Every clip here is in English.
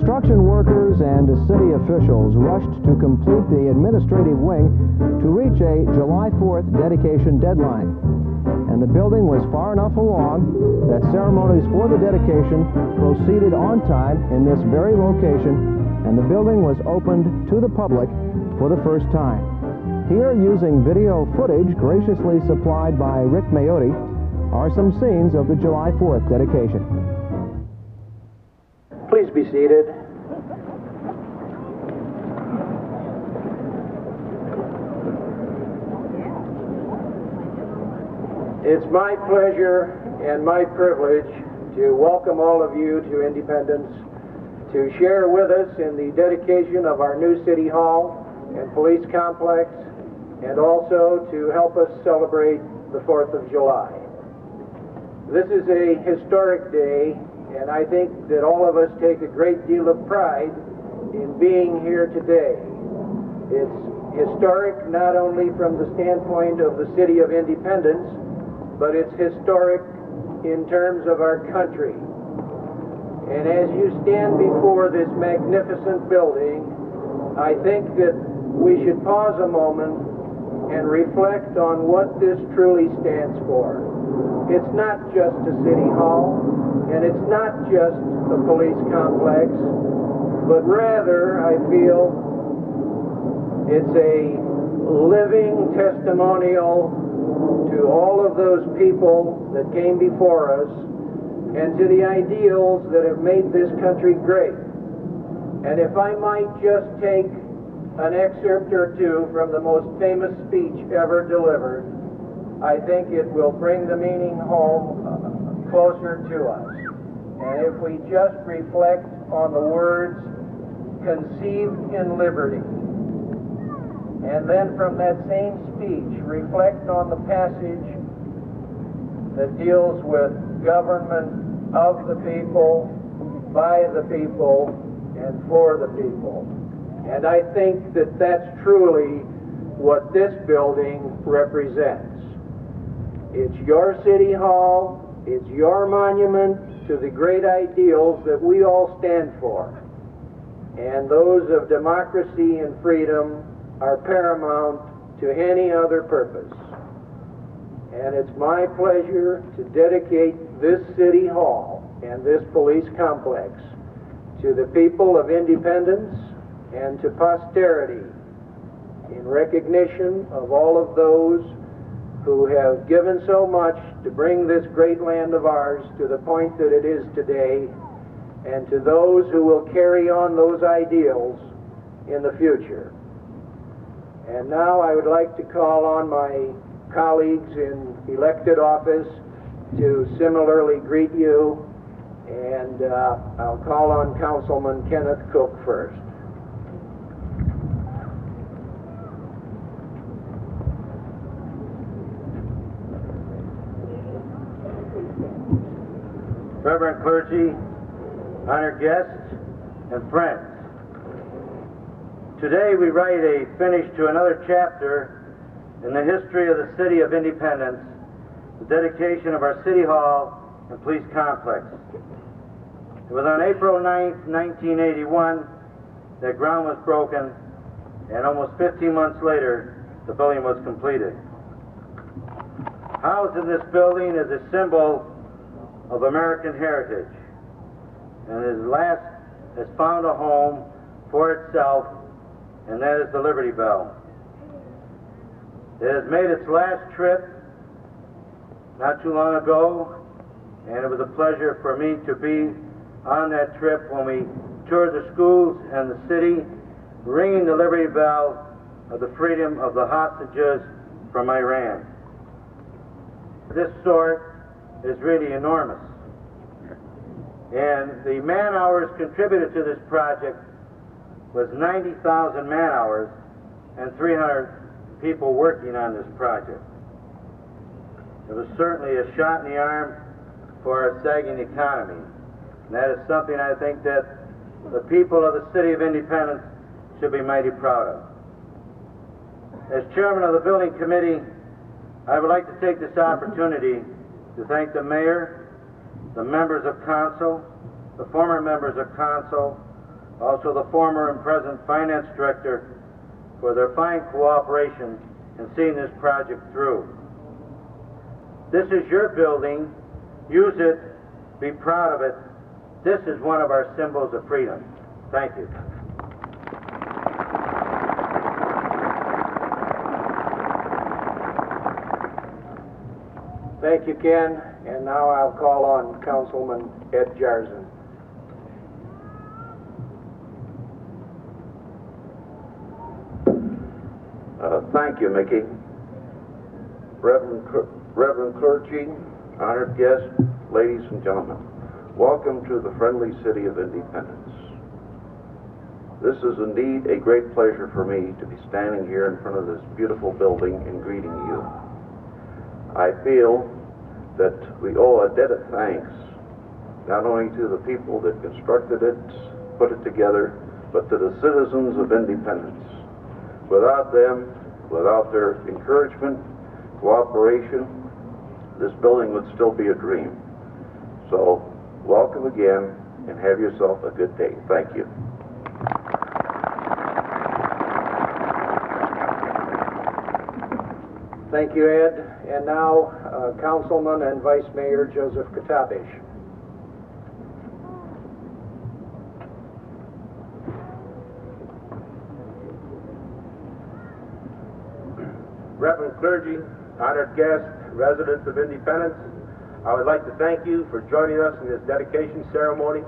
Construction workers and city officials rushed to complete the administrative wing to reach a July 4th dedication deadline. And the building was far enough along that ceremonies for the dedication proceeded on time in this very location, and the building was opened to the public for the first time. Here, using video footage graciously supplied by Rick Mayotte, are some scenes of the July 4th dedication. Please be seated. It's my pleasure and my privilege to welcome all of you to Independence, to share with us in the dedication of our new City Hall and Police Complex, and also to help us celebrate the 4th of July. This is a historic day, and I think that all of us take a great deal of pride in being here today. It's historic not only from the standpoint of the City of Independence, but it's historic in terms of our country. And as you stand before this magnificent building, I think that we should pause a moment and reflect on what this truly stands for. It's not just a city hall, and it's not just a police complex, but rather, I feel, it's a living testimonial to all of those people that came before us and to the ideals that have made this country great. And if I might just take an excerpt or two from the most famous speech ever delivered, I think it will bring the meaning home closer to us. And if we just reflect on the words, conceived in liberty, and then from that same speech, reflect on the passage that deals with government of the people, by the people, and for the people. And I think that that's truly what this building represents. It's your City Hall, it's your monument to the great ideals that we all stand for. And those of democracy and freedom are paramount to any other purpose. And it's my pleasure to dedicate this City Hall and this police complex to the people of Independence and to posterity in recognition of all of those who have given so much to bring this great land of ours to the point that it is today, and to those who will carry on those ideals in the future. And now I would like to call on my colleagues in elected office to similarly greet you, and I'll call on Councilman Kenneth Cook first. Reverend clergy, honored guests, and friends. Today we write a finish to another chapter in the history of the City of Independence, the dedication of our City Hall and Police Complex. It was on April 9th, 1981 that ground was broken, and almost 15 months later the building was completed. Housed in this building is a symbol of American heritage, and has found a home for itself, and that is the Liberty Bell. It has made its last trip not too long ago, and it was a pleasure for me to be on that trip when we toured the schools and the city, ringing the Liberty Bell of the freedom of the hostages from Iran. This sort is really enormous, and the man hours contributed to this project was 90,000 man hours and 300 people working on this project. It was certainly a shot in the arm for our sagging economy, and that is something I think that the people of the City of Independence should be mighty proud of. As chairman of the building committee, I would like to take this opportunity to thank the mayor, the members of council, the former members of council, also the former and present finance director, for their fine cooperation in seeing this project through. This is your building. Use it. Be proud of it. This is one of our symbols of freedom. Thank you. Thank you, Ken. And now I'll call on Councilman Ed Jarzen. Thank you, Mickey. Reverend clergy, honored guests, ladies and gentlemen, welcome to the friendly city of Independence. This is indeed a great pleasure for me to be standing here in front of this beautiful building and greeting you. I feel that we owe a debt of thanks not only to the people that constructed it, put it together, but to the citizens of Independence. Without them, without their encouragement, cooperation, this building would still be a dream. So, welcome again, and have yourself a good day. Thank you. Thank you, Ed. And now, Councilman and Vice Mayor Joseph Katabish. Reverend clergy, honored guests, residents of Independence, I would like to thank you for joining us in this dedication ceremony.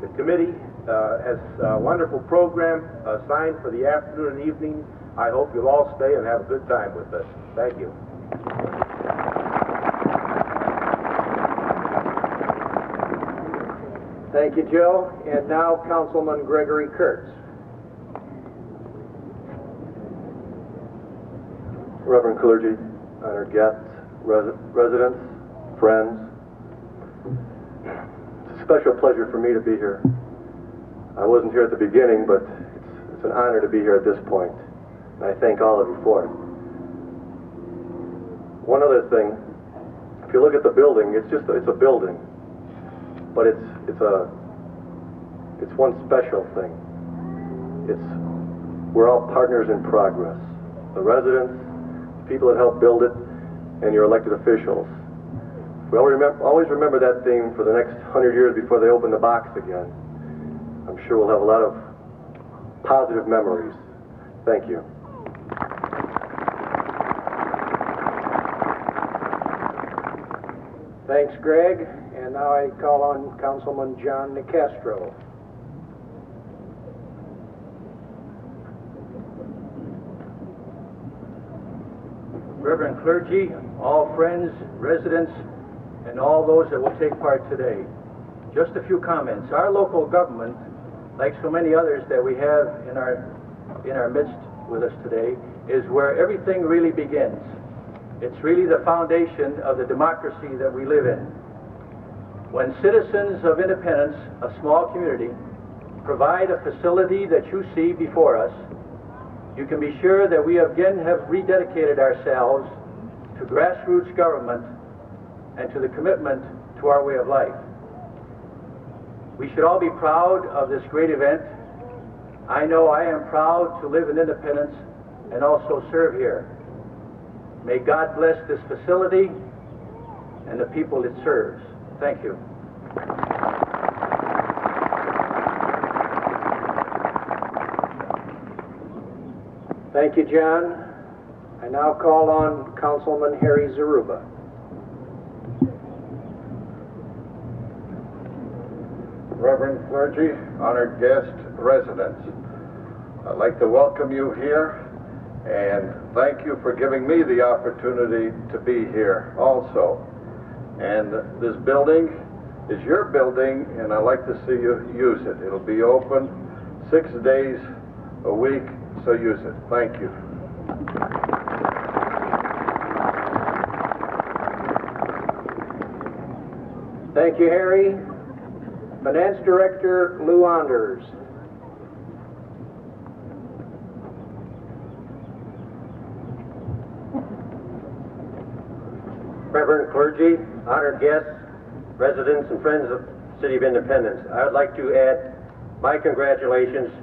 The committee has a wonderful program assigned for the afternoon and evening. I hope you'll all stay and have a good time with us. Thank you. Thank you, Joe. And now, Councilman Gregory Kurtz. Reverend clergy, honored guests, residents, friends, it's a special pleasure for me to be here. I wasn't here at the beginning, but it's an honor to be here at this point, and I thank all of you for it. One other thing, if you look at the building, it's a building, but it's one special thing. We're all partners in progress. The residents, people that helped build it, and your elected officials. We always remember that theme for the next 100 years before they open the box again. I'm sure we'll have a lot of positive memories. Thank you. Thanks, Greg. And now I call on Councilman John Nicastro. Reverend clergy, all friends, residents, and all those that will take part today. Just a few comments. Our local government, like so many others that we have in our midst with us today, is where everything really begins. It's really the foundation of the democracy that we live in. When citizens of Independence, a small community, provide a facility that you see before us, you can be sure that we again have rededicated ourselves to grassroots government and to the commitment to our way of life. We should all be proud of this great event. I know I am proud to live in Independence and also serve here. May God bless this facility and the people it serves. Thank you. Thank you, John. I now call on Councilman Harry Zaruba. Reverend clergy, honored guests, residents, I'd like to welcome you here and thank you for giving me the opportunity to be here also. And this building is your building, and I'd like to see you use it. It'll be open 6 days a week, so use it. Thank you. Thank you, Harry. Finance Director Lou Anders. Reverend clergy, honored guests, residents and friends of the City of Independence, I would like to add My congratulations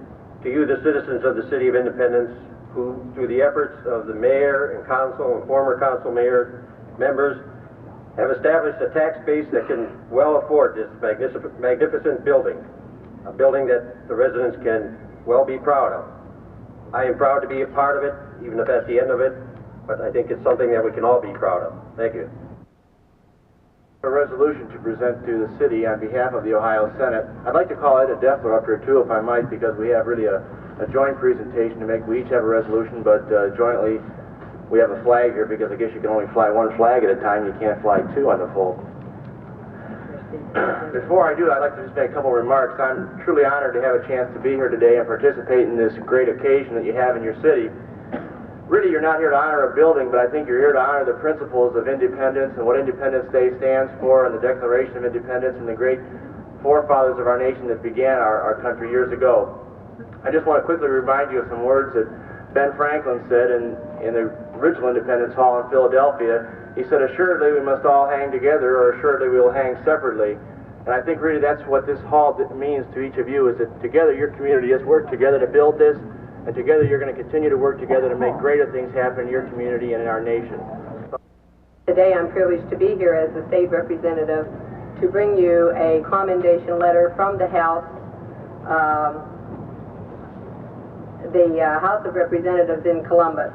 to you, the citizens of the City of Independence, who, through the efforts of the mayor and council and former council mayor members, have established a tax base that can well afford this magnificent building, a building that the residents can well be proud of. I am proud to be a part of it, even if at the end of it, but I think it's something that we can all be proud of. Thank you. A resolution to present to the city on behalf of the Ohio Senate. I'd like to call it a defer up here too, if I might, because we have really a joint presentation to make. We each have a resolution, but jointly we have a flag here, because I guess you can only fly one flag at a time. You can't fly two on the full. Before I do, I'd like to just make a couple remarks. I'm truly honored to have a chance to be here today and participate in this great occasion that you have in your city. Really, you're not here to honor a building, but I think you're here to honor the principles of independence and what Independence Day stands for, and the Declaration of Independence, and the great forefathers of our nation that began our country years ago. I just want to quickly remind you of some words that Ben Franklin said in the original Independence Hall in Philadelphia. He said, "Assuredly we must all hang together, or assuredly we will hang separately." And I think really that's what this hall means to each of you, is that together your community has worked together to build this, and together you're going to continue to work together to make greater things happen in your community and in our nation. Today I'm privileged to be here as the state representative to bring you a commendation letter from the House, House of Representatives in Columbus.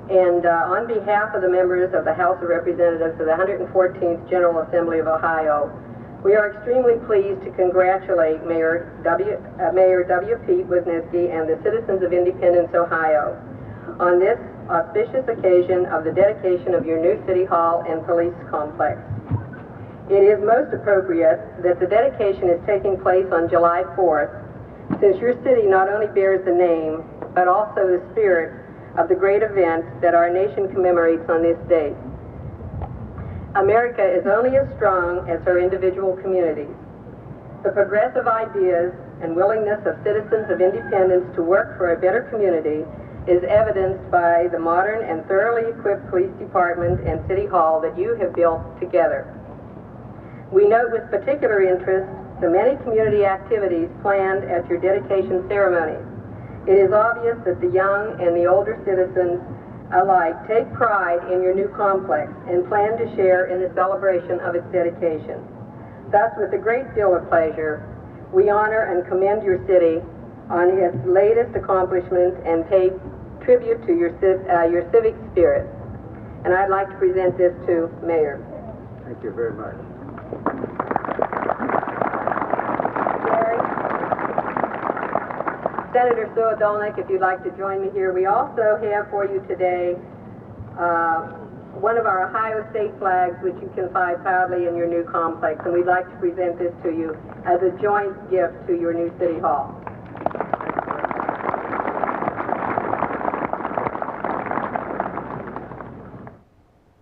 And on behalf of the members of the House of Representatives of the 114th General Assembly of Ohio, we are extremely pleased to congratulate Mayor W. Pete Wisniewski and the citizens of Independence, Ohio, on this auspicious occasion of the dedication of your new City Hall and Police Complex. It is most appropriate that the dedication is taking place on July 4th, since your city not only bears the name, but also the spirit of the great event that our nation commemorates on this date. America is only as strong as her individual communities. The progressive ideas and willingness of citizens of Independence to work for a better community is evidenced by the modern and thoroughly equipped police department and City Hall that you have built together. We note with particular interest the many community activities planned at your dedication ceremonies. It is obvious that the young and the older citizens alike take pride in your new complex and plan to share in the celebration of its dedication. Thus, with a great deal of pleasure, we honor and commend your city on its latest accomplishments and pay tribute to your civic spirit. And I'd like to present this to Mayor. Thank you very much. Senator Sue Dolnick, if you'd like to join me here. We also have for you today one of our Ohio state flags, which you can fly proudly in your new complex, and we'd like to present this to you as a joint gift to your new City Hall.